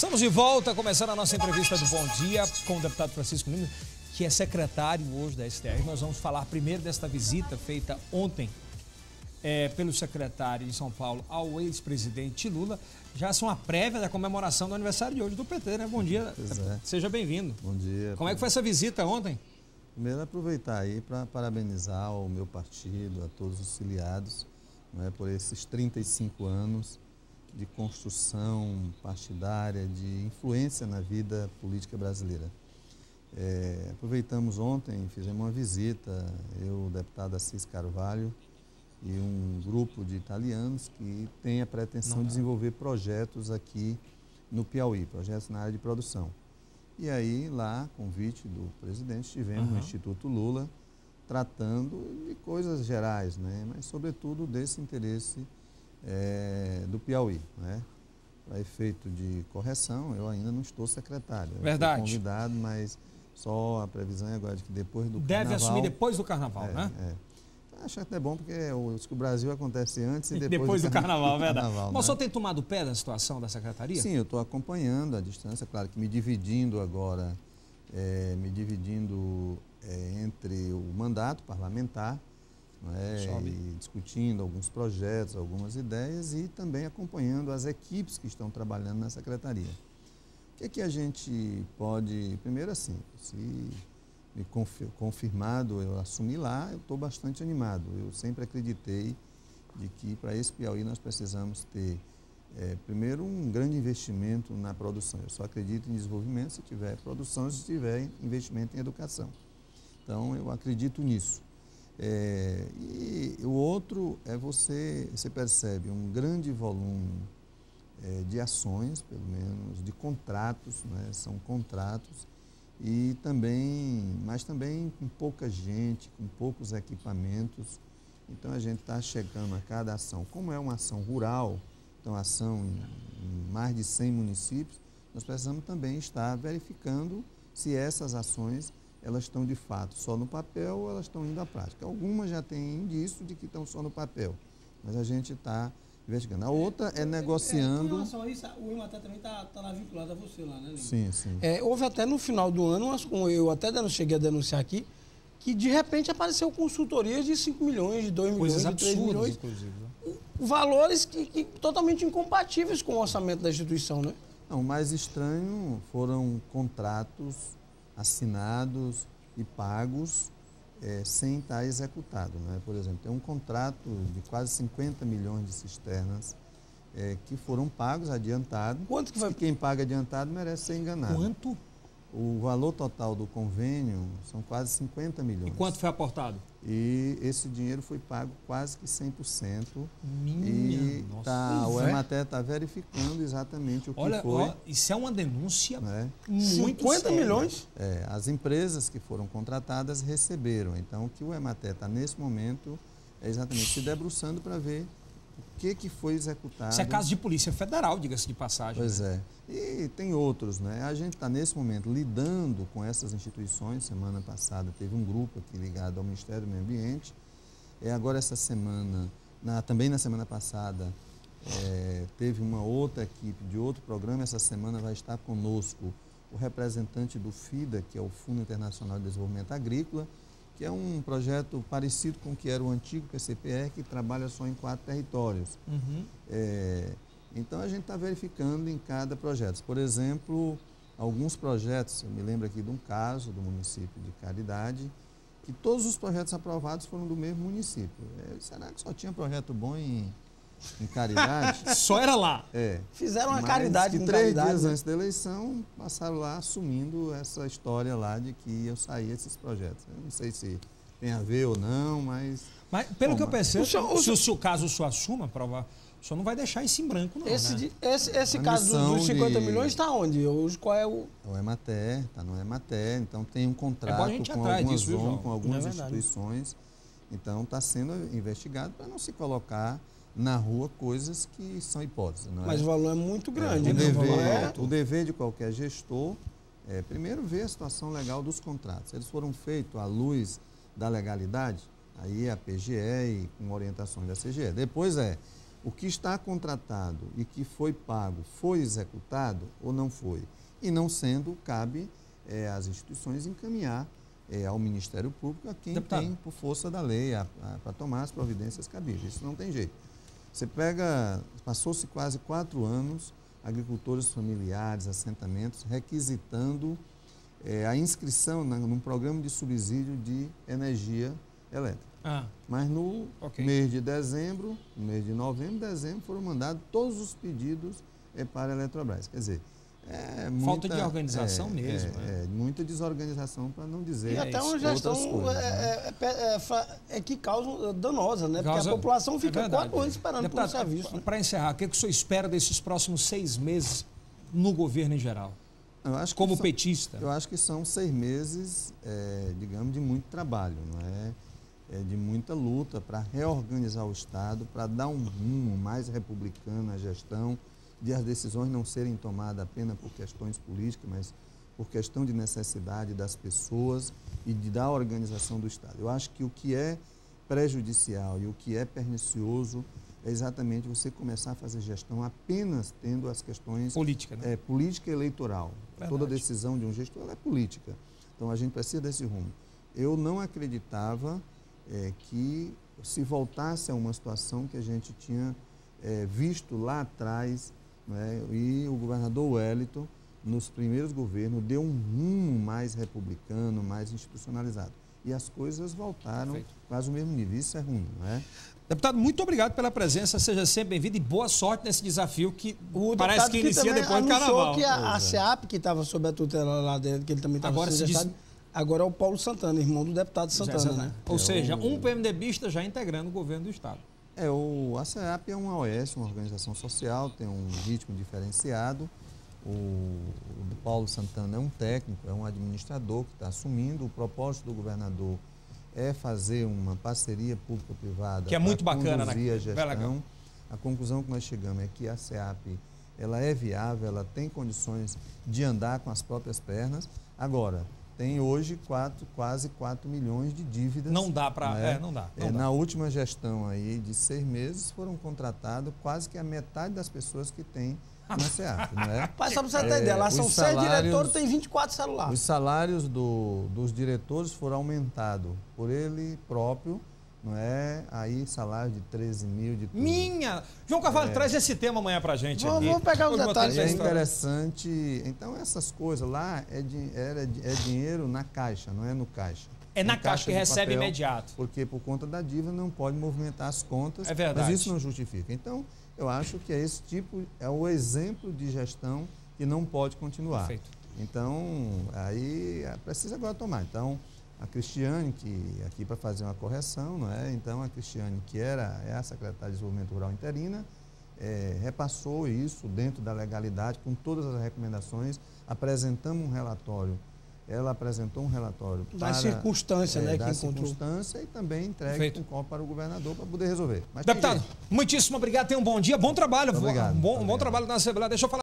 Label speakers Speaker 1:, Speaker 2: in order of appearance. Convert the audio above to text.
Speaker 1: Estamos de volta, começando a nossa entrevista do Bom Dia com o deputado Francisco Lima, que é secretário hoje da STR. Nós vamos falar primeiro desta visita feita ontem pelo secretário de São Paulo ao ex-presidente Lula. Já são a prévia da comemoração do aniversário de hoje do PT, né? Bom dia, seja bem-vindo.
Speaker 2: Bom dia.
Speaker 1: Como é que foi essa visita ontem?
Speaker 2: Primeiro, aproveitar aí para parabenizar o meu partido, a todos os filiados, não é, por esses 35 anos de construção partidária, de influência na vida política brasileira. Aproveitamos ontem, fizemos uma visita, eu, o deputado Assis Carvalho, e um grupo de italianos que tem a pretensão de desenvolver projetos aqui no Piauí, projetos na área de produção. E aí, lá, convite do presidente, estivemos no Instituto Lula, tratando de coisas gerais, né? Mas, sobretudo, desse interesse do Piauí, né? Para efeito de correção, eu ainda não estou secretário.
Speaker 1: Verdade.
Speaker 2: Fui convidado, mas só a previsão é agora de que depois do
Speaker 1: Deve
Speaker 2: carnaval...
Speaker 1: assumir depois do carnaval, né?
Speaker 2: Acho até bom, porque o Brasil acontece antes e
Speaker 1: depois do carnaval, verdade.
Speaker 2: Mas
Speaker 1: o senhor tem tomado pé da situação da secretaria?
Speaker 2: Sim, eu estou acompanhando a distância, claro que me dividindo agora, entre o mandato parlamentar, e discutindo alguns projetos, algumas ideias e também acompanhando as equipes que estão trabalhando na secretaria. O que é que a gente pode... Primeiro, assim, se me confirmado eu assumir lá, eu estou bastante animado. Eu sempre acreditei de que para esse Piauí nós precisamos ter, primeiro, um grande investimento na produção. Eu só acredito em desenvolvimento se tiver produção, se tiver investimento em educação. Então, eu acredito nisso. E o outro é você percebe um grande volume de ações, pelo menos, de contratos, né? São contratos, mas também com pouca gente, com poucos equipamentos. Então, a gente está chegando a cada ação. Como é uma ação rural, então, ação em mais de 100 municípios, nós precisamos também estar verificando se essas ações elas estão de fato só no papel ou elas estão indo à prática. Algumas já têm indício de que estão só no papel, mas a gente está investigando. A outra é negociando...
Speaker 3: Com relação a isso, o Ematé também está lá vinculado a você lá, né, Lima?
Speaker 2: Sim, sim.
Speaker 3: Houve até no final do ano, eu até cheguei a denunciar aqui, que de repente apareceu consultorias de 5 milhões, de 2 milhões, de 3 milhões.
Speaker 1: Inclusive.
Speaker 3: Valores que totalmente incompatíveis com o orçamento da instituição, né?
Speaker 2: Não, o mais estranho foram contratos assinados e pagos sem estar executado, né? Por exemplo, tem um contrato de quase 50 milhões de cisternas que foram pagos adiantado.
Speaker 3: Quanto que vai...
Speaker 2: Quem paga adiantado merece ser enganado.
Speaker 1: Quanto?
Speaker 2: O valor total do convênio são quase 50 milhões.
Speaker 1: E quanto foi aportado?
Speaker 2: E esse dinheiro foi pago quase que 100%.
Speaker 1: Nossa.
Speaker 2: O Ematé está verificando exatamente o que foi.
Speaker 1: Olha, isso é uma denúncia muito
Speaker 3: 50
Speaker 1: séria.
Speaker 3: milhões?
Speaker 2: As empresas que foram contratadas receberam. Então, o que o Ematé está nesse momento é exatamente se debruçando para ver o que foi executado.
Speaker 1: Isso é caso de Polícia Federal, diga-se de passagem.
Speaker 2: Pois é. E tem outros, né? A gente está, nesse momento, lidando com essas instituições. Semana passada teve um grupo aqui ligado ao Ministério do Meio Ambiente. Agora, essa semana, também na semana passada, teve uma outra equipe de outro programa. Essa semana vai estar conosco o representante do FIDA, que é o Fundo Internacional de Desenvolvimento Agrícola, que é um projeto parecido com o que era o antigo PCPR, que trabalha só em 4 territórios. Então, a gente está verificando em cada projeto. Por exemplo, alguns projetos, eu me lembro aqui de um caso do município de Caridade, que todos os projetos aprovados foram do mesmo município. Será que só tinha projeto bom em Caridade?
Speaker 1: Só era lá.
Speaker 3: Fizeram uma caridade com
Speaker 2: 3
Speaker 3: caridade,
Speaker 2: dias
Speaker 3: né?
Speaker 2: antes da eleição, passaram lá assumindo essa história lá de que iam sair esses projetos. Eu não sei se tem a ver ou não, mas
Speaker 1: pelo que eu percebo,
Speaker 3: o
Speaker 1: caso o senhor assuma, provar, o senhor não vai deixar isso em branco, não,
Speaker 3: Esse caso dos 50 milhões está onde? Hoje, qual é o...
Speaker 2: O Ematé, está no Ematé, então tem um contrato com algumas instituições, então está sendo investigado para não se colocar na rua coisas que são hipóteses. Não é?
Speaker 3: Mas o valor é muito grande.
Speaker 2: O dever de qualquer gestor é, primeiro, ver a situação legal dos contratos. Eles foram feitos à luz da legalidade, aí a PGE e com orientações da CGE. Depois o que está contratado e que foi pago foi executado ou não foi. E não sendo, cabe às instituições encaminhar ao Ministério Público a quem tem, por força da lei, para tomar as providências cabíveis. Isso não tem jeito. Você pega, passou-se quase 4 anos, agricultores familiares, assentamentos, requisitando a inscrição num programa de subsídio de energia elétrica. Mas no mês de dezembro, no mês de novembro, dezembro, foram mandados todos os pedidos para a Eletrobras. Quer dizer,
Speaker 1: falta de organização mesmo.
Speaker 2: Muita desorganização, para não dizer
Speaker 3: e até uma gestão que causa danosa, né? Porque a população fica 4 anos esperando por um serviço.
Speaker 1: Para encerrar, o que o senhor espera desses próximos 6 meses no governo em geral? Como petista?
Speaker 2: Eu acho que são 6 meses, digamos, de muito trabalho, não é? De muita luta para reorganizar o Estado, para dar um rumo mais republicano à gestão, de as decisões não serem tomadas apenas por questões políticas, mas por questão de necessidade das pessoas e da organização do Estado. Eu acho que o que é prejudicial e o que é pernicioso é exatamente você começar a fazer gestão apenas tendo as questões...
Speaker 1: Política, né?
Speaker 2: Política e eleitoral.
Speaker 1: Verdade.
Speaker 2: Toda decisão de um gestor é política. Então, a gente precisa desse rumo. Eu não acreditava que se voltasse a uma situação que a gente tinha visto lá atrás, né, e o governador Wellington, nos primeiros governos, deu um rumo mais republicano, mais institucionalizado. E as coisas voltaram quase ao mesmo nível. Isso é ruim, não é?
Speaker 1: Deputado, muito obrigado pela presença, seja sempre bem-vindo e boa sorte nesse desafio que parece que inicia depois do carnaval.
Speaker 3: Que a SEAP, que estava sob a tutela lá dentro, que ele também estava agora é o Paulo Santana, irmão do deputado Santana, né?
Speaker 1: Ou seja, um PMDBista já integrando o governo do Estado.
Speaker 2: A SEAP é uma OS, uma organização social, tem um ritmo diferenciado. O Paulo Santana é um técnico, é um administrador que está assumindo. O propósito do governador é fazer uma parceria público-privada
Speaker 1: que é muito bacana,
Speaker 2: conduzir a gestão. A conclusão que nós chegamos é que a SEAP ela é viável, ela tem condições de andar com as próprias pernas. Agora, tem hoje quase 4 milhões de dívidas.
Speaker 1: Não dá para... não dá.
Speaker 2: Na última gestão aí de 6 meses, foram contratados quase que a metade das pessoas que tem na SEAP, não é?
Speaker 3: Mas só para você ter ideia, lá são 6 diretores, tem 24 celulares.
Speaker 2: Os salários dos diretores foram aumentados por ele próprio, não é? Aí salário de 13 mil, de tudo.
Speaker 1: João Carvalho, traz esse tema amanhã pra gente.
Speaker 3: Vamos pegar os detalhes.
Speaker 2: É interessante. Então, essas coisas lá é dinheiro na caixa, não é no caixa.
Speaker 1: É na caixa que recebe imediato.
Speaker 2: Porque por conta da dívida não pode movimentar as contas.
Speaker 1: É verdade.
Speaker 2: Mas isso não justifica. Então, eu acho que esse tipo é o exemplo de gestão que não pode continuar.
Speaker 1: Perfeito.
Speaker 2: Então, aí precisa agora tomar. Então, a Cristiane, que aqui para fazer uma correção, não é? Então, a Cristiane, que é a secretária de Desenvolvimento Rural interina, repassou isso dentro da legalidade, com todas as recomendações, apresentamos um relatório. Ela apresentou um relatório
Speaker 3: da circunstância, né?
Speaker 2: Da circunstância e também entregue com copo para o governador para poder resolver. Mas
Speaker 1: deputado, muitíssimo obrigado, tenha um bom dia, bom trabalho.
Speaker 2: Obrigado.
Speaker 1: Bom trabalho na Assembleia. Deixa eu falar.